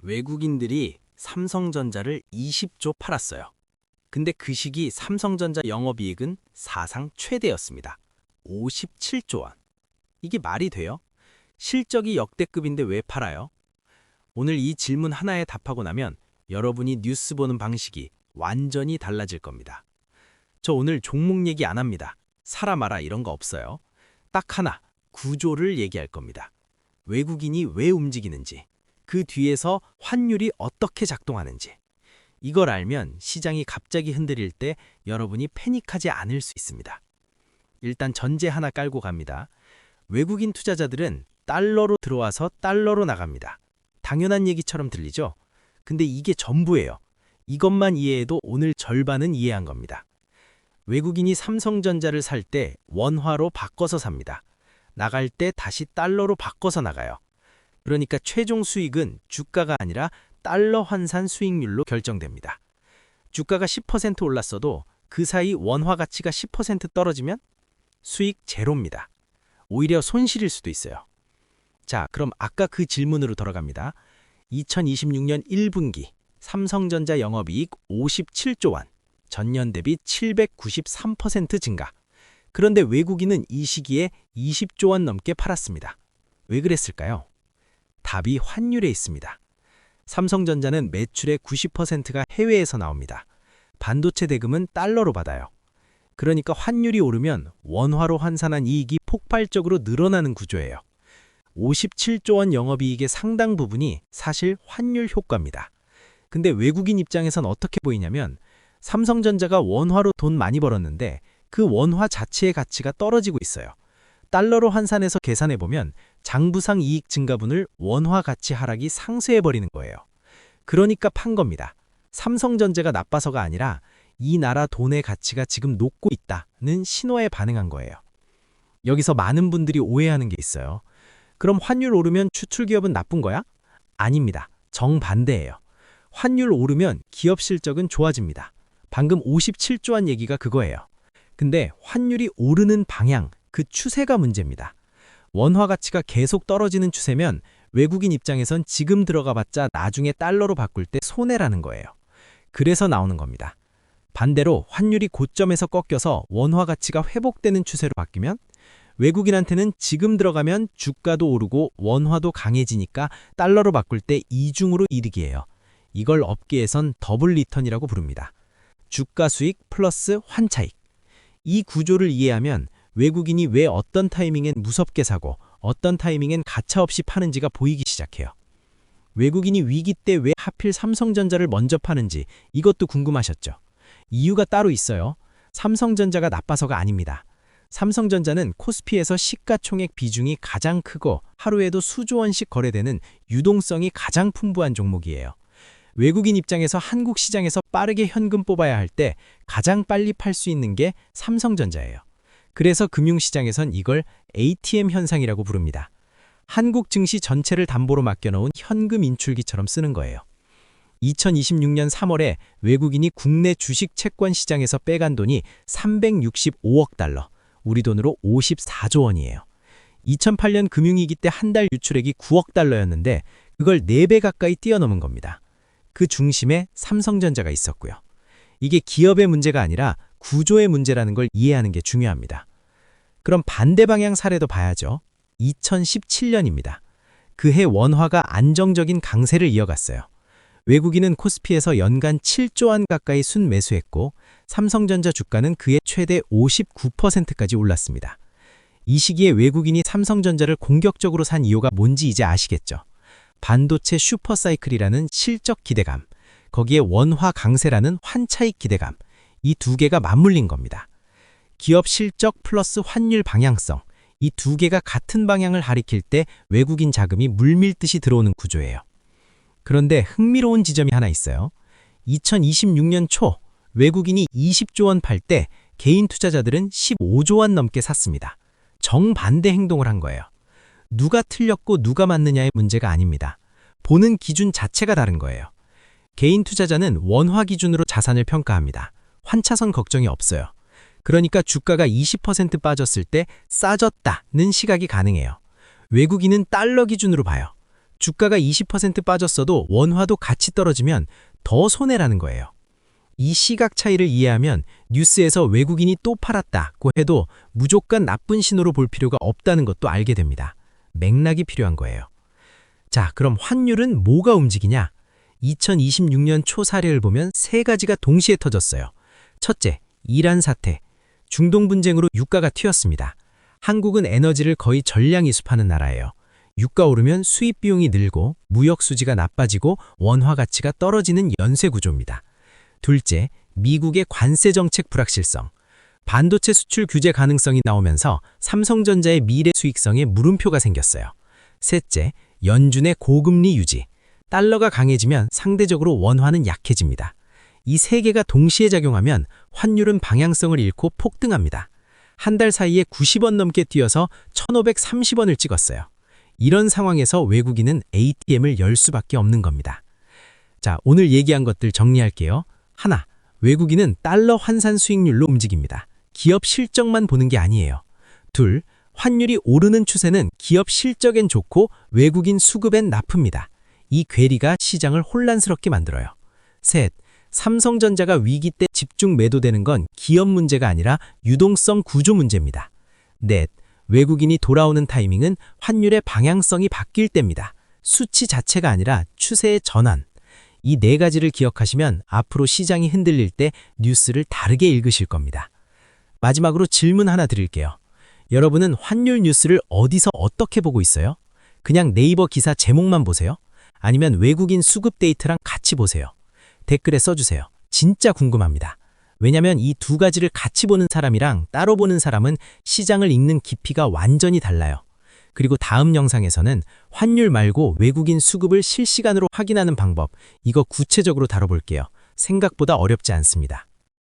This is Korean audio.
외국인들이 삼성전자를 20조 팔았어요. 근데 그 시기 삼성전자 영업이익은 사상 최대였습니다. 57조 원. 이게 말이 돼요? 실적이 역대급인데 왜 팔아요? 오늘 이 질문 하나에 답하고 나면 여러분이 뉴스 보는 방식이 완전히 달라질 겁니다. 저 오늘 종목 얘기 안 합니다. 사라 마라 이런 거 없어요. 딱 하나, 구조를 얘기할 겁니다. 외국인이 왜 움직이는지, 그 뒤에서 환율이 어떻게 작동하는지. 이걸 알면 시장이 갑자기 흔들릴 때 여러분이 패닉하지 않을 수 있습니다. 일단 전제 하나 깔고 갑니다. 외국인 투자자들은 달러로 들어와서 달러로 나갑니다. 당연한 얘기처럼 들리죠? 근데 이게 전부예요. 이것만 이해해도 오늘 절반은 이해한 겁니다. 외국인이 삼성전자를 살 때 원화로 바꿔서 삽니다. 나갈 때 다시 달러로 바꿔서 나가요. 그러니까 최종 수익은 주가가 아니라 달러 환산 수익률로 결정됩니다. 주가가 10% 올랐어도 그 사이 원화 가치가 10% 떨어지면 수익 제로입니다. 오히려 손실일 수도 있어요. 자, 그럼 아까 그 질문으로 돌아갑니다. 2026년 1분기 삼성전자 영업이익 57조 원, 전년 대비 793% 증가. 그런데 외국인은 이 시기에 20조 원 넘게 팔았습니다. 왜 그랬을까요? 답이 환율에 있습니다. 삼성전자는 매출의 90%가 해외에서 나옵니다. 반도체 대금은 달러로 받아요. 그러니까 환율이 오르면 원화로 환산한 이익이 폭발적으로 늘어나는 구조예요. 57조 원 영업이익의 상당 부분이 사실 환율 효과입니다. 근데 외국인 입장에선 어떻게 보이냐면 삼성전자가 원화로 돈 많이 벌었는데 그 원화 자체의 가치가 떨어지고 있어요. 달러로 환산해서 계산해보면 장부상 이익 증가분을 원화 가치 하락이 상쇄해버리는 거예요. 그러니까 판 겁니다. 삼성전자가 나빠서가 아니라 이 나라 돈의 가치가 지금 녹고 있다는 신호에 반응한 거예요. 여기서 많은 분들이 오해하는 게 있어요. 그럼 환율 오르면 추출기업은 나쁜 거야? 아닙니다. 정반대예요. 환율 오르면 기업 실적은 좋아집니다. 방금 57조 원 얘기가 그거예요. 근데 환율이 오르는 방향, 그 추세가 문제입니다. 원화 가치가 계속 떨어지는 추세면 외국인 입장에선 지금 들어가봤자 나중에 달러로 바꿀 때 손해라는 거예요. 그래서 나오는 겁니다. 반대로 환율이 고점에서 꺾여서 원화 가치가 회복되는 추세로 바뀌면 외국인한테는 지금 들어가면 주가도 오르고 원화도 강해지니까 달러로 바꿀 때 이중으로 이득이에요. 이걸 업계에선 더블 리턴이라고 부릅니다. 주가 수익 플러스 환차익. 이 구조를 이해하면 외국인이 왜 어떤 타이밍엔 무섭게 사고 어떤 타이밍엔 가차없이 파는지가 보이기 시작해요. 외국인이 위기 때 왜 하필 삼성전자를 먼저 파는지 이것도 궁금하셨죠? 이유가 따로 있어요. 삼성전자가 나빠서가 아닙니다. 삼성전자는 코스피에서 시가총액 비중이 가장 크고 하루에도 수조 원씩 거래되는 유동성이 가장 풍부한 종목이에요. 외국인 입장에서 한국 시장에서 빠르게 현금 뽑아야 할 때 가장 빨리 팔 수 있는 게 삼성전자예요. 그래서 금융시장에선 이걸 ATM 현상이라고 부릅니다. 한국 증시 전체를 담보로 맡겨놓은 현금 인출기처럼 쓰는 거예요. 2026년 3월에 외국인이 국내 주식 채권 시장에서 빼간 돈이 365억 달러, 우리 돈으로 54조 원이에요. 2008년 금융위기 때 한 달 유출액이 9억 달러였는데 그걸 4배 가까이 뛰어넘은 겁니다. 그 중심에 삼성전자가 있었고요. 이게 기업의 문제가 아니라 구조의 문제라는 걸 이해하는 게 중요합니다. 그럼 반대 방향 사례도 봐야죠. 2017년입니다. 그해 원화가 안정적인 강세를 이어갔어요. 외국인은 코스피에서 연간 7조 원 가까이 순매수했고 삼성전자 주가는 그해 최대 59%까지 올랐습니다. 이 시기에 외국인이 삼성전자를 공격적으로 산 이유가 뭔지 이제 아시겠죠? 반도체 슈퍼사이클이라는 실적 기대감, 거기에 원화 강세라는 환차익 기대감, 이 두 개가 맞물린 겁니다. 기업 실적 플러스 환율 방향성, 이 두 개가 같은 방향을 가리킬 때 외국인 자금이 물밀듯이 들어오는 구조예요. 그런데 흥미로운 지점이 하나 있어요. 2026년 초 외국인이 20조 원 팔 때 개인 투자자들은 15조 원 넘게 샀습니다. 정반대 행동을 한 거예요. 누가 틀렸고 누가 맞느냐의 문제가 아닙니다. 보는 기준 자체가 다른 거예요. 개인 투자자는 원화 기준으로 자산을 평가합니다. 환차선 걱정이 없어요. 그러니까 주가가 20% 빠졌을 때 싸졌다는 시각이 가능해요. 외국인은 달러 기준으로 봐요. 주가가 20% 빠졌어도 원화도 같이 떨어지면 더 손해라는 거예요. 이 시각 차이를 이해하면 뉴스에서 외국인이 또 팔았다고 해도 무조건 나쁜 신호로 볼 필요가 없다는 것도 알게 됩니다. 맥락이 필요한 거예요. 자, 그럼 환율은 뭐가 움직이냐? 2026년 초 사례를 보면 세 가지가 동시에 터졌어요. 첫째, 이란 사태. 중동 분쟁으로 유가가 튀었습니다. 한국은 에너지를 거의 전량 이수하는 나라예요. 유가 오르면 수입 비용이 늘고 무역 수지가 나빠지고 원화 가치가 떨어지는 연쇄 구조입니다. 둘째, 미국의 관세 정책 불확실성. 반도체 수출 규제 가능성이 나오면서 삼성전자의 미래 수익성에 물음표가 생겼어요. 셋째, 연준의 고금리 유지. 달러가 강해지면 상대적으로 원화는 약해집니다. 이 세 개가 동시에 작용하면 환율은 방향성을 잃고 폭등합니다. 한 달 사이에 90원 넘게 뛰어서 1,530원을 찍었어요. 이런 상황에서 외국인은 ATM을 열 수밖에 없는 겁니다. 자, 오늘 얘기한 것들 정리할게요. 하나, 외국인은 달러 환산 수익률로 움직입니다. 기업 실적만 보는 게 아니에요. 둘, 환율이 오르는 추세는 기업 실적엔 좋고 외국인 수급엔 나쁩니다. 이 괴리가 시장을 혼란스럽게 만들어요. 셋, 삼성전자가 위기 때 집중 매도되는 건 기업 문제가 아니라 유동성 구조 문제입니다. 넷, 외국인이 돌아오는 타이밍은 환율의 방향성이 바뀔 때입니다. 수치 자체가 아니라 추세의 전환. 이 네 가지를 기억하시면 앞으로 시장이 흔들릴 때 뉴스를 다르게 읽으실 겁니다. 마지막으로 질문 하나 드릴게요. 여러분은 환율 뉴스를 어디서 어떻게 보고 있어요? 그냥 네이버 기사 제목만 보세요? 아니면 외국인 수급 데이터랑 같이 보세요? 댓글에 써주세요. 진짜 궁금합니다. 왜냐면 이 두 가지를 같이 보는 사람이랑 따로 보는 사람은 시장을 읽는 깊이가 완전히 달라요. 그리고 다음 영상에서는 환율 말고 외국인 수급을 실시간으로 확인하는 방법, 이거 구체적으로 다뤄볼게요. 생각보다 어렵지 않습니다.